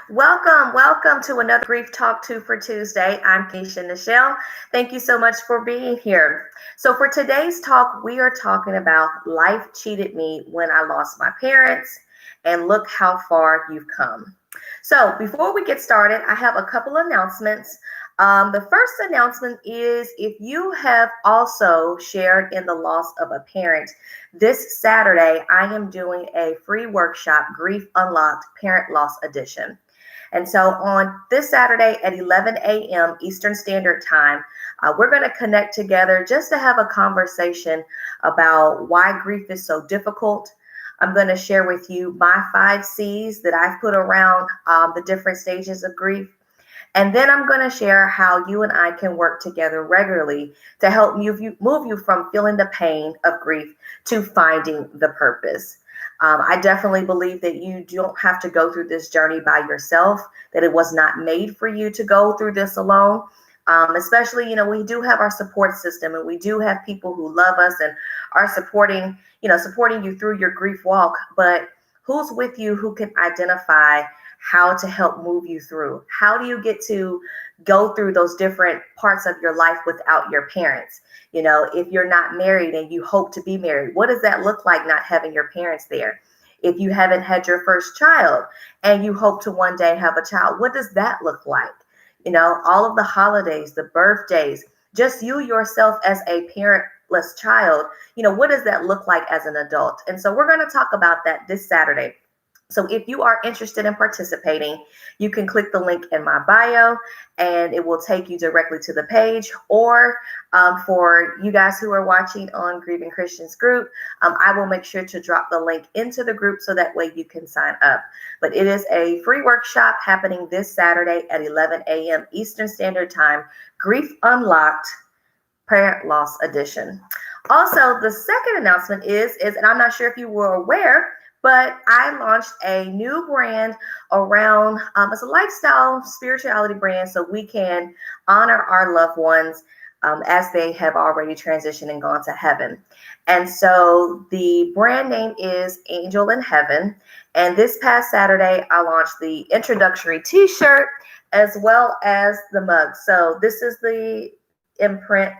Welcome to another Grief Talk 2 for Tuesday. I'm Keisha Nichelle. Thank you so much for being here. So, for today's talk, we are talking about life cheated me when I lost my parents, and look how far you've come. So, before we get started, I have a couple announcements. The first announcement is if you have also shared in the loss of a parent, this Saturday I am doing a free workshop, Grief Unlocked Parent Loss Edition. And so on this Saturday at 11 a.m. Eastern Standard Time, we're going to connect together just to have a conversation about why grief is so difficult. I'm going to share with you my 5 C's that I've put around the different stages of grief. And then I'm going to share how you and I can work together regularly to help move you from feeling the pain of grief to finding the purpose. I definitely believe that you don't have to go through this journey by yourself, that it was not made for you to go through this alone. Especially, we do have our support system and we do have people who love us and are supporting you through your grief walk. But who's with you who can identify how to help move you through? How do you get to go through those different parts of your life without your parents? If you're not married and you hope to be married, what does that look like not having your parents there? If you haven't had your first child and you hope to one day have a child, what does that look like? All of the holidays, the birthdays, just you yourself as a parentless child, what does that look like as an adult? And so we're going to talk about that this Saturday. So if you are interested in participating, you can click the link in my bio and it will take you directly to the page. Or for you guys who are watching on Grieving Christians group, I will make sure to drop the link into the group so that way you can sign up. But it is a free workshop happening this Saturday at 11 a.m. Eastern Standard Time, Grief Unlocked Parent Loss Edition. Also, the second announcement is, and I'm not sure if you were aware, but I launched a new brand around, it's a lifestyle spirituality brand so we can honor our loved ones as they have already transitioned and gone to heaven. And so the brand name is Angel in Heaven. And this past Saturday, I launched the introductory t-shirt as well as the mug. So this is the imprint,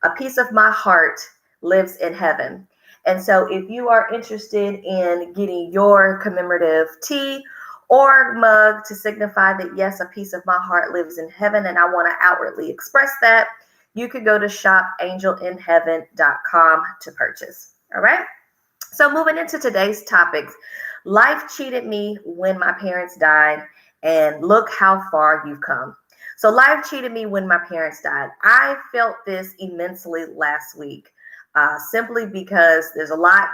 a piece of my heart lives in heaven. And so if you are interested in getting your commemorative tea or mug to signify that, yes, a piece of my heart lives in heaven and I want to outwardly express that, you can go to shopangelinheaven.com to purchase. All right. So moving into today's topics, life cheated me when my parents died, and look how far you've come. So life cheated me when my parents died. I felt this immensely last week. Simply because there's a lot,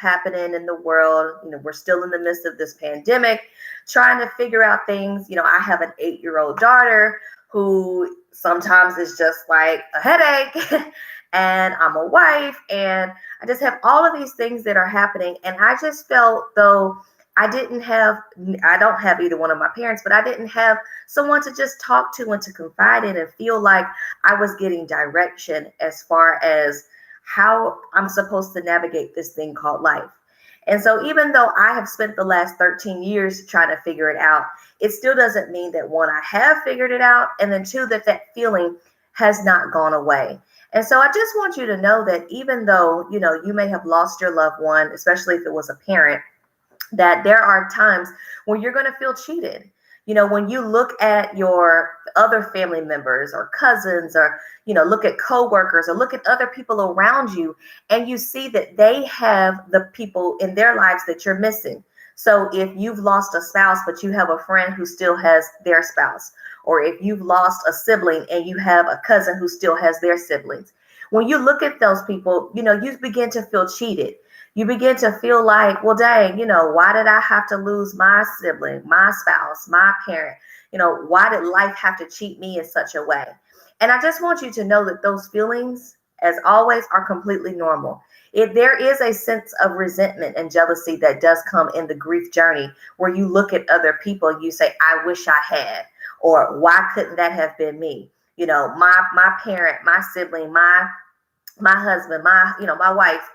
happening in the world. We're still in the midst of this pandemic, trying to figure out things. I have an 8-year-old daughter who sometimes is just like a headache, and I'm a wife, and I just have all of these things that are happening. And I just felt though I don't have either one of my parents, but I didn't have someone to just talk to and to confide in and feel like I was getting direction as far as how I'm supposed to navigate this thing called life. And so even though I have spent the last 13 years trying to figure it out, it still doesn't mean that, one, I have figured it out, and then two, that feeling has not gone away. And so I just want you to know that even though, you may have lost your loved one, especially if it was a parent, that there are times when you're going to feel cheated. When you look at your other family members or cousins, or, look at coworkers or look at other people around you, and you see that they have the people in their lives that you're missing. So if you've lost a spouse, but you have a friend who still has their spouse, or if you've lost a sibling and you have a cousin who still has their siblings, when you look at those people, you begin to feel cheated. You begin to feel like, well, dang, why did I have to lose my sibling, my spouse, my parent? Why did life have to cheat me in such a way? And I just want you to know that those feelings, as always, are completely normal. If there is a sense of resentment and jealousy that does come in the grief journey, where you look at other people, you say, I wish I had, or why couldn't that have been me? My parent, my sibling, my husband, my wife,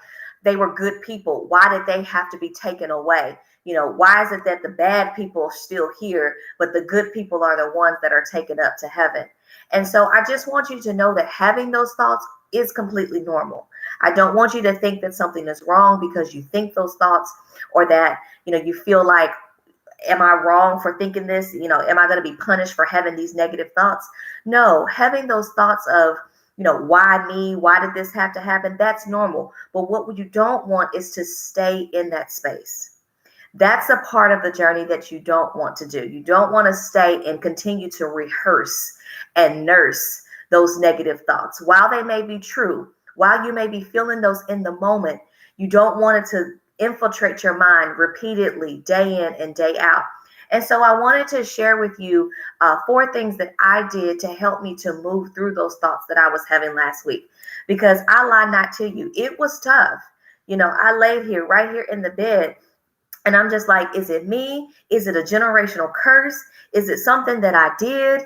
they were good people. Why did they have to be taken away? Why is it that the bad people are still here, but the good people are the ones that are taken up to heaven? And so I just want you to know that having those thoughts is completely normal. I don't want you to think that something is wrong because you think those thoughts, or that, you feel like, am I wrong for thinking this? Am I going to be punished for having these negative thoughts? No, having those thoughts of, why me? Why did this have to happen? That's normal. But what you don't want is to stay in that space. That's a part of the journey that you don't want to do. You don't want to stay and continue to rehearse and nurse those negative thoughts. While they may be true, while you may be feeling those in the moment, you don't want it to infiltrate your mind repeatedly, day in and day out. And so I wanted to share with you 4 things that I did to help me to move through those thoughts that I was having last week. Because I lie not to you, it was tough. I laid here, right here in the bed, and I'm just like, is it me? Is it a generational curse? Is it something that I did?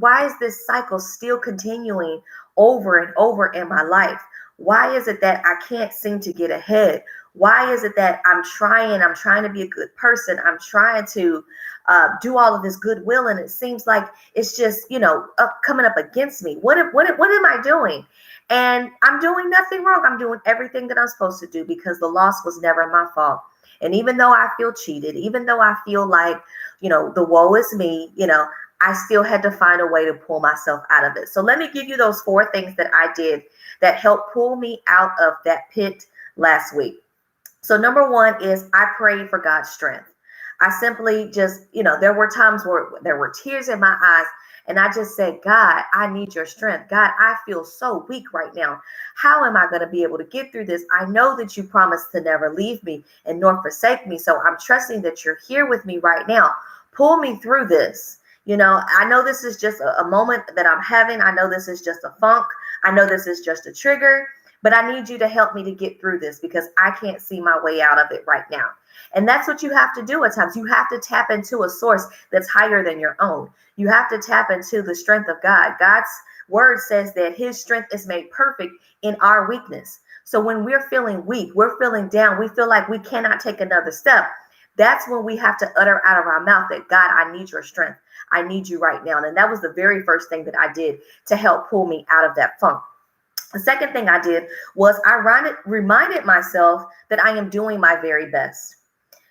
Why is this cycle still continuing over and over in my life? Why is it that I can't seem to get ahead? Why is it that I'm trying to be a good person. I'm trying to do all of this goodwill, and it seems like it's just, coming up against me. What am I doing? And I'm doing nothing wrong. I'm doing everything that I'm supposed to do, because the loss was never my fault. And even though I feel cheated, even though I feel like, the woe is me, I still had to find a way to pull myself out of it. So let me give you those 4 things that I did that helped pull me out of that pit last week. So number 1 is I prayed for God's strength. I simply just, there were times where there were tears in my eyes, and I just said, God, I need your strength. God, I feel so weak right now. How am I going to be able to get through this? I know that you promised to never leave me and nor forsake me. So I'm trusting that you're here with me right now. Pull me through this. I know this is just a moment that I'm having. I know this is just a funk. I know this is just a trigger, but I need you to help me to get through this, because I can't see my way out of it right now. And that's what you have to do at times. You have to tap into a source that's higher than your own. You have to tap into the strength of God. God's word says that his strength is made perfect in our weakness. So when we're feeling weak, we're feeling down, we feel like we cannot take another step, that's when we have to utter out of our mouth that, God, I need your strength. I need you right now. And that was the very first thing that I did to help pull me out of that funk. The second thing I did was I reminded myself that I am doing my very best.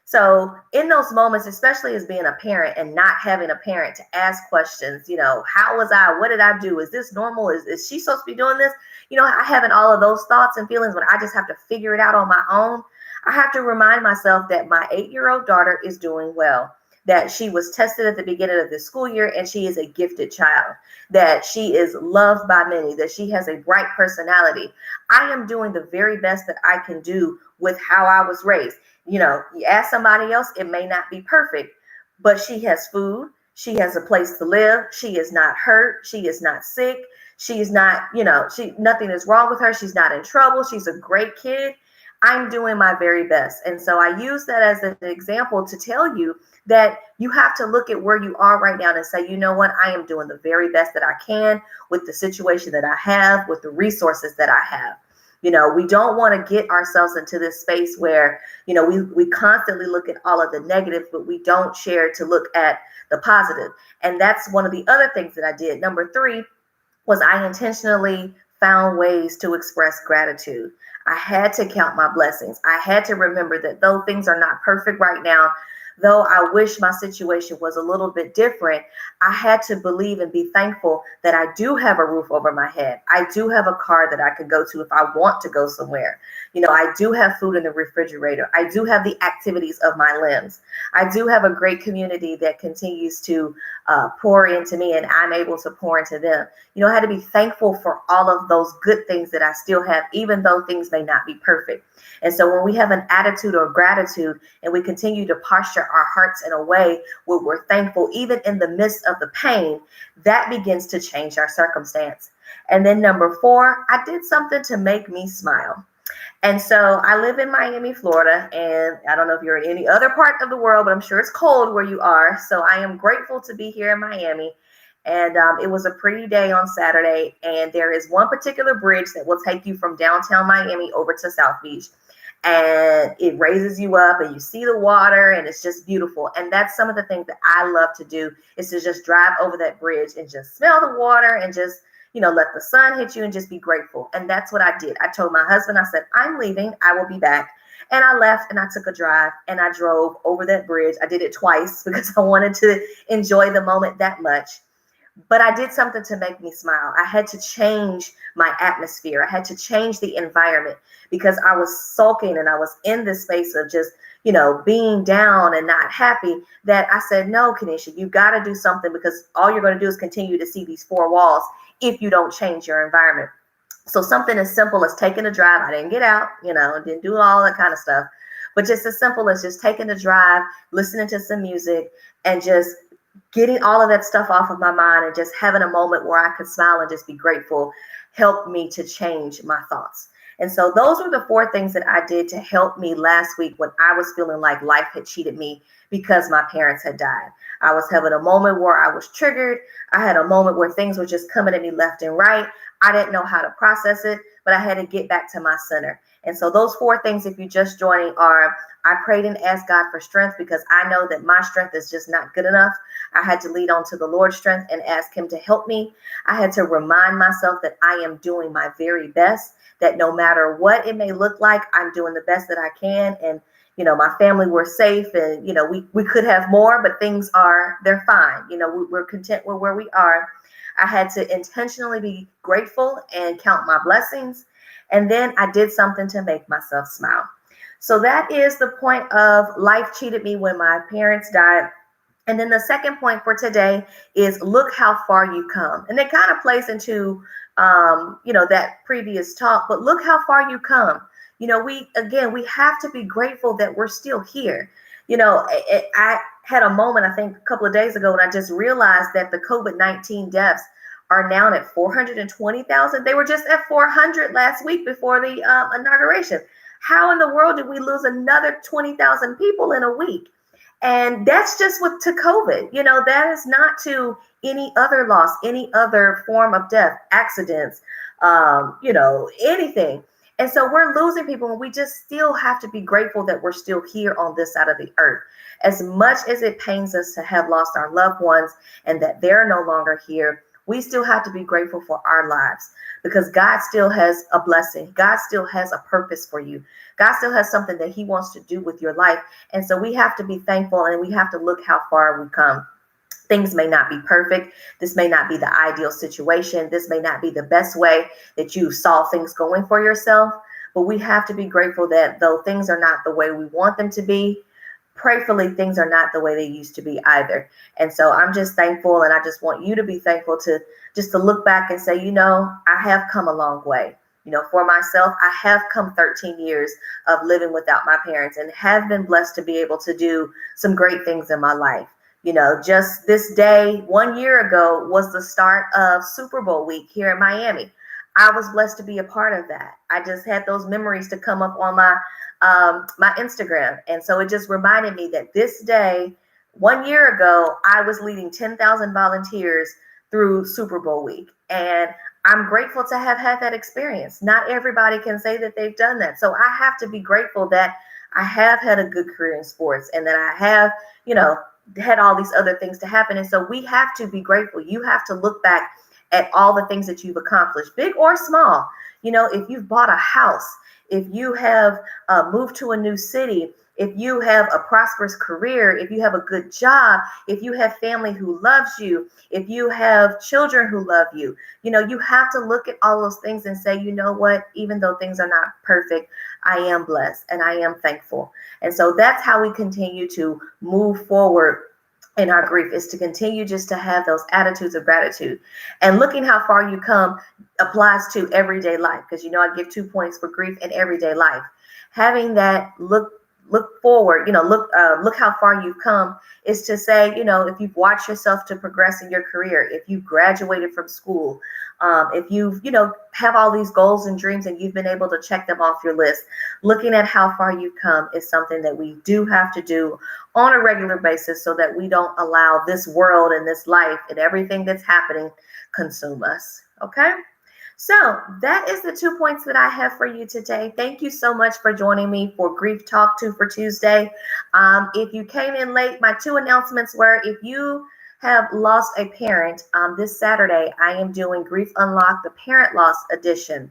So in those moments, especially as being a parent and not having a parent to ask questions, how was I? What did I do? Is this normal? Is she supposed to be doing this? I having all of those thoughts and feelings when I just have to figure it out on my own. I have to remind myself that my 8-year-old daughter is doing well, that she was tested at the beginning of this school year, and she is a gifted child, that she is loved by many, that she has a bright personality. I am doing the very best that I can do with how I was raised. You ask somebody else, it may not be perfect, but she has food. She has a place to live. She is not hurt. She is not sick. She is not, nothing is wrong with her. She's not in trouble. She's a great kid. I'm doing my very best. And so I use that as an example to tell you that you have to look at where you are right now and say, you know what, I am doing the very best that I can with the situation that I have, with the resources that I have. We don't want to get ourselves into this space where, we constantly look at all of the negatives, but we don't share to look at the positive. And that's one of the other things that I did. Number 3 was I intentionally found ways to express gratitude. I had to count my blessings. I had to remember that though things are not perfect right now, though I wish my situation was a little bit different, I had to believe and be thankful that I do have a roof over my head. I do have a car that I could go to if I want to go somewhere. I do have food in the refrigerator. I do have the activities of my limbs. I do have a great community that continues to pour into me, and I'm able to pour into them. I had to be thankful for all of those good things that I still have, even though things may not be perfect. And so when we have an attitude of gratitude and we continue to posture our hearts in a way where we're thankful, even in the midst of the pain, that begins to change our circumstance. And then number 4, I did something to make me smile. And so I live in Miami, Florida, and I don't know if you're in any other part of the world, but I'm sure it's cold where you are. So I am grateful to be here in Miami. And it was a pretty day on Saturday. And there is one particular bridge that will take you from downtown Miami over to South Beach. and it raises you up and you see the water and it's just beautiful. And that's some of the things that I love to do, is to just drive over that bridge and just smell the water and just, let the sun hit you and just be grateful. And that's what I did. I told my husband, I said, I'm leaving, I will be back. And I left and I took a drive and I drove over that bridge. I did it twice because I wanted to enjoy the moment that much. But I did something to make me smile. I had to change my atmosphere. I had to change the environment because I was sulking and I was in this space of just, being down and not happy, that I said, no, Kanisha, you got to do something, because all you're going to do is continue to see these four walls if you don't change your environment. So something as simple as taking a drive. I didn't get out, didn't do all that kind of stuff, but just as simple as just taking a drive, listening to some music, and just getting all of that stuff off of my mind and just having a moment where I could smile and just be grateful helped me to change my thoughts. And so those were the four things that I did to help me last week when I was feeling like life had cheated me because my parents had died. I was having a moment where I was triggered. I had a moment where things were just coming at me left and right. I didn't know how to process it, but I had to get back to my center. And so those four things, if you're just joining, are: I prayed and asked God for strength because I know that my strength is just not good enough. I had to lead on to the Lord's strength and ask him to help me. I had to remind myself that I am doing my very best, that no matter what it may look like, I'm doing the best that I can. And, my family were safe, and, we could have more, but they're fine. We're content with where we are. I had to intentionally be grateful and count my blessings. And then I did something to make myself smile. So that is the point of life cheated me when my parents died. And then the second point for today is look how far you come. And it kind of plays into, that previous talk, but look how far you come. We have to be grateful that we're still here. I had a moment, I think a couple of days ago, when I just realized that the COVID-19 deaths are now at 420,000. They were just at 400 last week before the inauguration. How in the world did we lose another 20,000 people in a week? And that's just to COVID. That is not to any other loss, any other form of death, accidents, anything. And so we're losing people, and we just still have to be grateful that we're still here on this side of the earth. As much as it pains us to have lost our loved ones and that they're no longer here, we still have to be grateful for our lives, because God still has a blessing. God still has a purpose for you. God still has something that he wants to do with your life. And so we have to be thankful, and we have to look how far we've come. Things may not be perfect. This may not be the ideal situation. This may not be the best way that you saw things going for yourself. But we have to be grateful that though things are not the way we want them to be, prayerfully, things are not the way they used to be either. And so I'm just thankful, and I just want you to be thankful to look back and say, I have come a long way. For myself, I have come 13 years of living without my parents and have been blessed to be able to do some great things in my life. Just this day, 1 year ago, was the start of Super Bowl week here in Miami. I was blessed to be a part of that. I just had those memories to come up on my Instagram. And so it just reminded me that this day, 1 year ago, I was leading 10,000 volunteers through Super Bowl week. And I'm grateful to have had that experience. Not everybody can say that they've done that. So I have to be grateful that I have had a good career in sports, and that I have, had all these other things to happen. And so we have to be grateful. You have to look back at all the things that you've accomplished, big or small. If you've bought a house, if you have moved to a new city, if you have a prosperous career, if you have a good job, if you have family who loves you, if you have children who love you, you have to look at all those things and say, you know what, even though things are not perfect, I am blessed and I am thankful. And so that's how we continue to move forward in our grief, is to continue just to have those attitudes of gratitude. And looking how far you come applies to everyday life, because I give 2 points for grief and everyday life. Having that look forward, look how far you've come, is to say, if you've watched yourself to progress in your career, if you've graduated from school, if you've, have all these goals and dreams and you've been able to check them off your list, looking at how far you've come is something that we do have to do on a regular basis, so that we don't allow this world and this life and everything that's happening consume us. Okay. So that is the 2 points that I have for you today. Thank you so much for joining me for Grief Talk 2 for Tuesday. If you came in late, my 2 announcements were if you have lost a parent, this Saturday, I am doing Grief Unlocked, the Parent Loss Edition.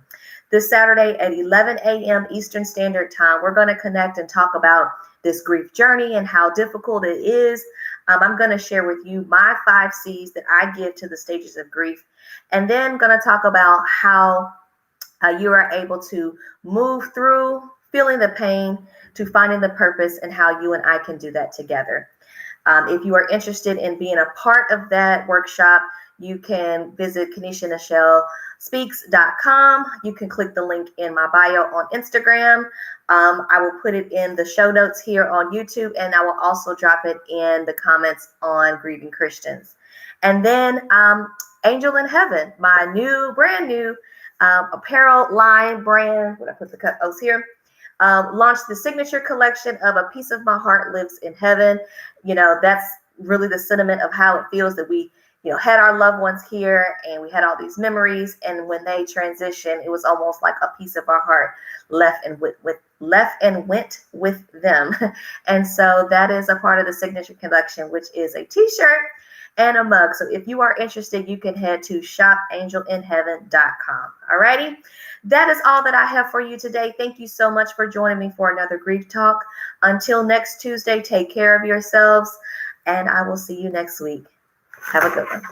This Saturday at 11 a.m. Eastern Standard Time, we're going to connect and talk about this grief journey and how difficult it is. I'm going to share with you my 5 C's that I give to the stages of grief. And then going to talk about how you are able to move through feeling the pain to finding the purpose and how you and I can do that together. If you are interested in being a part of that workshop, you can visit KenishaNichelleSpeaks.com. You can click the link in my bio on Instagram. I will put it in the show notes here on YouTube, and I will also drop it in the comments on Grieving Christians. And then Angel in Heaven, my brand new apparel line brand. When I put the O's here, launched the signature collection of A Piece of My Heart Lives in Heaven. That's really the sentiment of how it feels that we, had our loved ones here and we had all these memories. And when they transitioned, it was almost like a piece of our heart left and went with them. And so that is a part of the signature collection, which is a t-shirt and a mug. So if you are interested, you can head to shopangelinheaven.com. Alrighty. That is all that I have for you today. Thank you so much for joining me for another Grief Talk. Until next Tuesday, take care of yourselves, and I will see you next week. Have a good one.